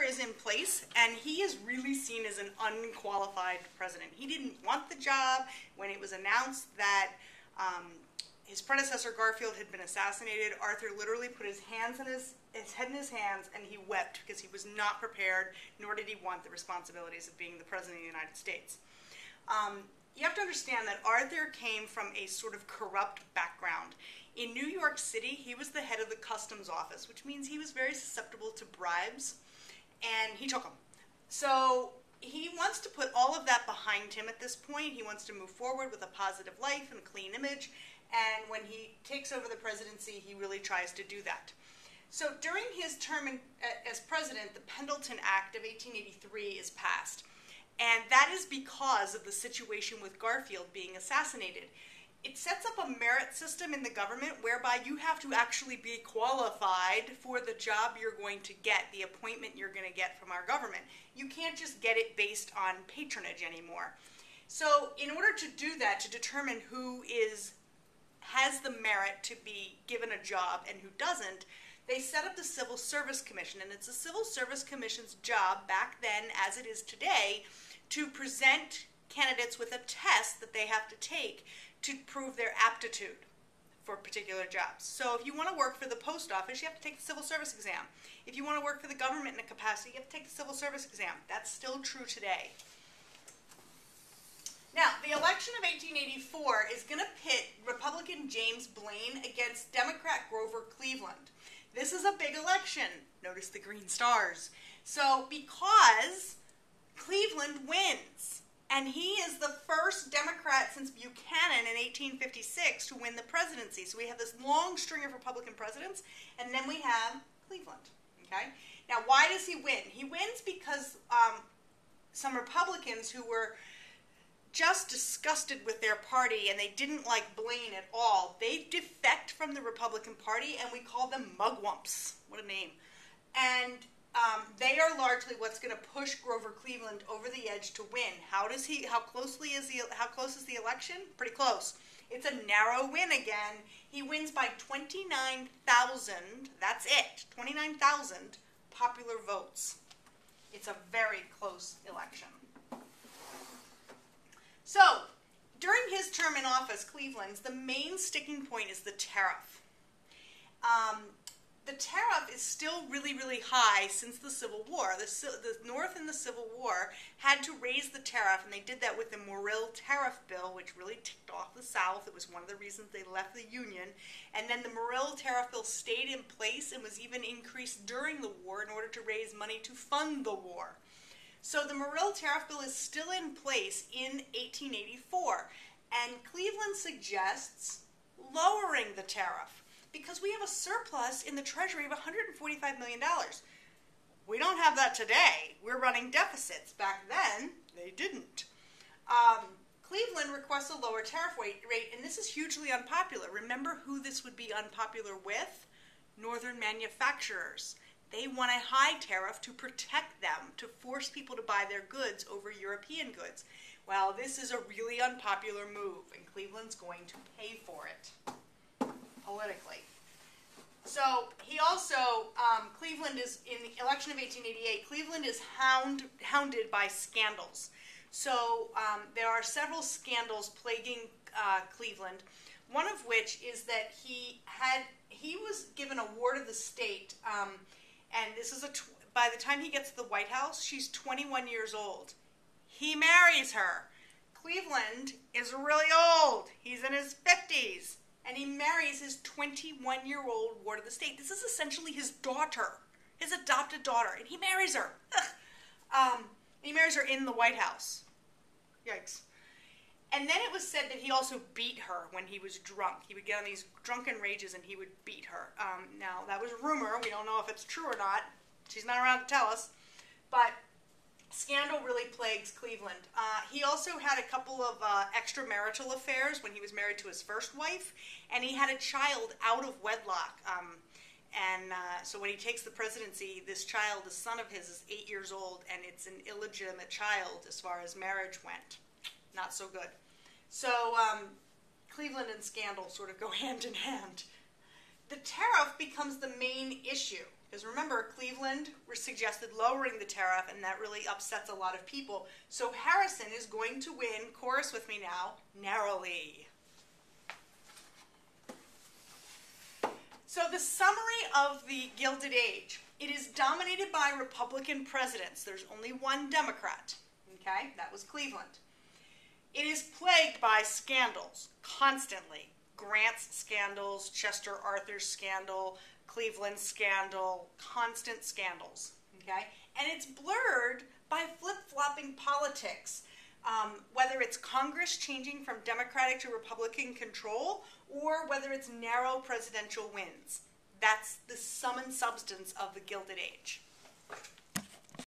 is in place, and he is really seen as an unqualified president. He didn't want the job. When it was announced that his predecessor Garfield had been assassinated, Arthur literally put his head in his hands, and he wept because he was not prepared, nor did he want the responsibilities of being the president of the United States. You have to understand that Arthur came from a sort of corrupt background. In New York City, he was the head of the customs office, which means he was very susceptible to bribes, and he took them. So he wants to put all of that behind him at this point. He wants to move forward with a positive life and a clean image, and when he takes over the presidency, he really tries to do that. So during his term as president, the Pendleton Act of 1883 is passed. And that is because of the situation with Garfield being assassinated. It sets up a merit system in the government whereby you have to actually be qualified for the job you're going to get, the appointment you're going to get from our government. You can't just get it based on patronage anymore. So in order to do that, to determine who has the merit to be given a job and who doesn't, they set up the Civil Service Commission. And it's the Civil Service Commission's job back then, as it is today, to present candidates with a test that they have to take to prove their aptitude for particular jobs. So if you want to work for the post office, you have to take the civil service exam. If you want to work for the government in a capacity, you have to take the civil service exam. That's still true today. Now, the election of 1884 is going to pit Republican James Blaine against Democrat Grover Cleveland. This is a big election. Notice the green stars. So because Cleveland wins, and he is the first Democrat since Buchanan in 1856 to win the presidency. So we have this long string of Republican presidents, and then we have Cleveland. Okay? Now, why does he win? He wins because some Republicans who were just disgusted with their party and they didn't like Blaine at all, they defect from the Republican Party, and we call them mugwumps. What a name. And they are largely what's going to push Grover Cleveland over the edge to win. How close is the election? Pretty close. It's a narrow win again. He wins by 29,000, that's it, 29,000 popular votes. It's a very close election. So, during his term in office, Cleveland's, the main sticking point is the tariff. The tariff is still really, really high since the Civil War. The North in the Civil War had to raise the tariff, and they did that with the Morrill Tariff Bill, which really ticked off the South. It was one of the reasons they left the Union. And then the Morrill Tariff Bill stayed in place and was even increased during the war in order to raise money to fund the war. So the Morrill Tariff Bill is still in place in 1884, and Cleveland suggests lowering the tariff, because we have a surplus in the Treasury of $145 million. We don't have that today. We're running deficits. Back then, they didn't. Cleveland requests a lower tariff rate, and this is hugely unpopular. Remember who this would be unpopular with? Northern manufacturers. They want a high tariff to protect them, to force people to buy their goods over European goods. Well, this is a really unpopular move, and Cleveland's going to pay for it politically. So he also, Cleveland is, in the election of 1888, Cleveland is hounded by scandals. So there are several scandals plaguing Cleveland, one of which is that he was given a ward of the state, and this is by the time he gets to the White House, she's 21 years old. He marries her. Cleveland is really old. He's in his 50s. And he marries his 21-year-old ward of the state. This is essentially his daughter, his adopted daughter, and he marries her. He marries her in the White House. Yikes. And then it was said that he also beat her when he was drunk. He would get on these drunken rages and he would beat her. Now, that was a rumor. We don't know if it's true or not. She's not around to tell us. But scandal really plagues Cleveland. He also had a couple of extramarital affairs when he was married to his first wife, and he had a child out of wedlock. So when he takes the presidency, this child, the son of his, is 8 years old, and it's an illegitimate child as far as marriage went. Not so good. So Cleveland and scandal sort of go hand in hand. The tariff becomes the main issue. Because remember, Cleveland suggested lowering the tariff, and that really upsets a lot of people. So Harrison is going to win, chorus with me now, narrowly. So the summary of the Gilded Age. It is dominated by Republican presidents. There's only one Democrat. Okay, that was Cleveland. It is plagued by scandals, constantly. Grant's scandals, Chester Arthur's scandal, Cleveland scandal, constant scandals, okay? And it's blurred by flip-flopping politics, whether it's Congress changing from Democratic to Republican control or whether it's narrow presidential wins. That's the sum and substance of the Gilded Age.